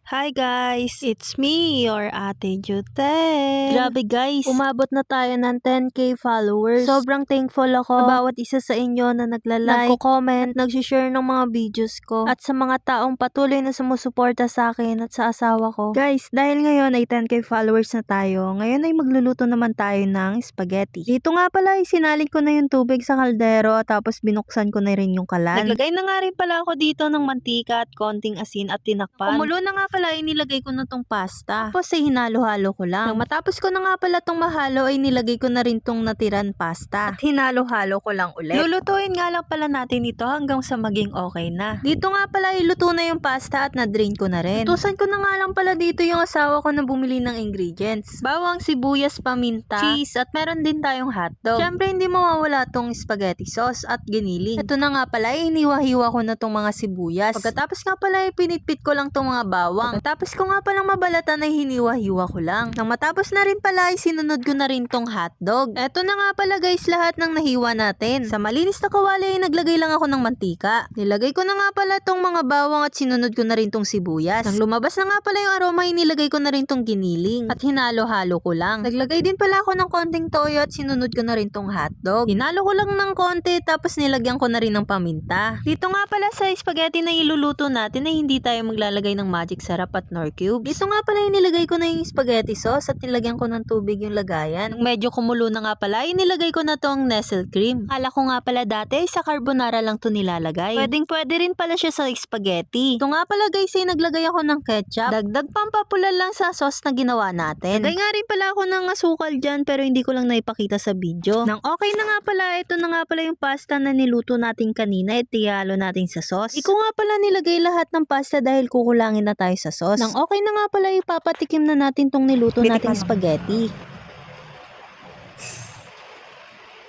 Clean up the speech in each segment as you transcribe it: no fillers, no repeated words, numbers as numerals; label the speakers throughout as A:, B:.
A: Hi guys! It's me, your Ate Jutel. Grabe guys, umabot na tayo ng 10k followers. Sobrang thankful ako sa bawat isa sa inyo na nagla-like, nagko-comment, nag-share ng mga videos ko. At sa mga taong patuloy na sumusuporta sa akin at sa asawa ko. Guys, dahil ngayon ay 10k followers na tayo, ngayon ay magluluto naman tayo ng spaghetti. Dito nga pala, sinalin ko na yung tubig sa kaldero tapos binuksan ko na rin yung kalan. Naglagay na nga rin pala ako dito ng mantika at konting asin at tinakpan. Kumulo na nga pala, inilagay ko na tong pasta. Tapos ay hinalo-halo ko lang. Nang matapos ko na nga pala tong mahalo, ay nilagay ko na rin tong natiran pasta. At hinalo-halo ko lang ulit. Lulutuin nga lang pala natin ito hanggang sa maging okay na. Dito nga pala, iluto na yung pasta at na-drain ko na rin. Utusan ko na nga lang pala dito yung asawa ko na bumili ng ingredients. Bawang, sibuyas, paminta, cheese, at meron din tayong hotdog. Siyempre, hindi mawawala tong spaghetti sauce at giniling. Ito na nga pala, hiniwa-hiwa ko na tong mga sibuyas. Pagkatapos nga pala, pinitpit ko lang tong mga bawang. Pagkatapos ko nga palang mabalatan ay hiniwa-hiwa ko lang. Nang matapos na rin pala ay sinunod ko na rin tong hotdog. Eto na nga pala guys, lahat ng nahiwa natin. Sa malinis na kawali ay naglagay lang ako ng mantika. Nilagay ko na nga pala tong mga bawang at sinunod ko na rin tong sibuyas. Nang lumabas na nga pala yung aroma ay nilagay ko na rin tong giniling. At hinalo-halo ko lang. Naglagay din pala ako ng konting toyo at sinunod ko na rin tong hotdog. Hinalo ko lang ng konti tapos nilagyan ko na rin ng paminta. Dito nga pala sa spaghetti na iluluto natin ay hindi tayo maglalagay ng magic sarap at nor cubes. Dito nga pala inilagay ko na yung spaghetti sauce at nilagyan ko ng tubig yung lagayan. Nung medyo kumulo na nga pala, inilagay ko na tong nestle cream. Akala ko nga pala dati sa carbonara lang to nilalagay. Pwede rin pala siya sa spaghetti. Ito nga pala guys ay naglagay ako ng ketchup. Dagdag pampapula lang sa sauce na ginawa natin. Lagay nga rin pala ako ng asukal dyan pero hindi ko lang naipakita sa video. Nang okay na nga pala, ito na nga pala yung pasta na niluto natin kanina at ihalo natin sa sauce. Hindi ko nga pala nilagay lahat ng pasta dahil kukulangin na tayo sa sauce. Nang okay na nga pala, ipapatikim na natin tong niluto nating spaghetti.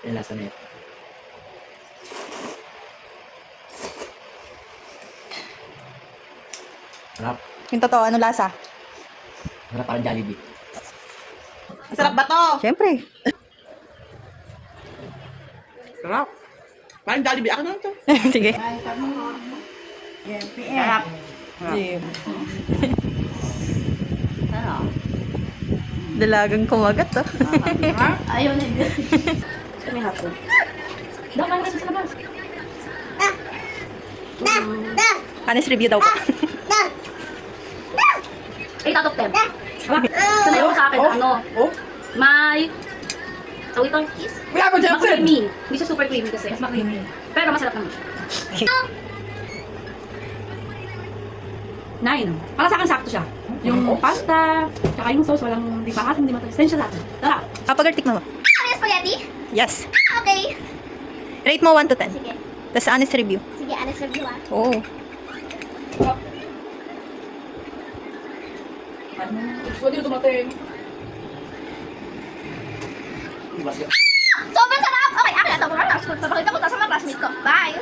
B: Yung lasa na yun. Sarap.
C: Yung totoo, ano lasa?
B: Sarap parang Jollibee.
C: Masarap ba to? Siyempre.
D: Sarap. Parang Jollibee. Ako naman to.
C: Sige.
D: Sarap.
C: Dalagang kumagat to.
D: Ayaw na yun.
C: May hapon.
D: Daman kasi sa labas.
C: Honest review daw po.
D: 8 out of 10. Sanay ko sa akin na ano. May tawag ito is creamy. Hindi siya super creamy kasi. Mas creamy. Pero masarap naman siya. 9. Para sa akin sakto siya. Yung pasta, tsaka yung sauce, walang di pa hindi matalis. Then siya sa akin. Tara.
C: Kapag tikman mo.
E: Spaghetti?
C: Yes.
E: Okay.
C: Rate mo 1 to 10.
E: Sige.
C: Tapos honest review.
E: Sige, honest review ah.
C: Oo.
D: Pwede tumating.
B: Iwas ka.
E: Sobrang sarap! Okay, akin na ito. Papakita ko ito sa mga classmates ko. Bye!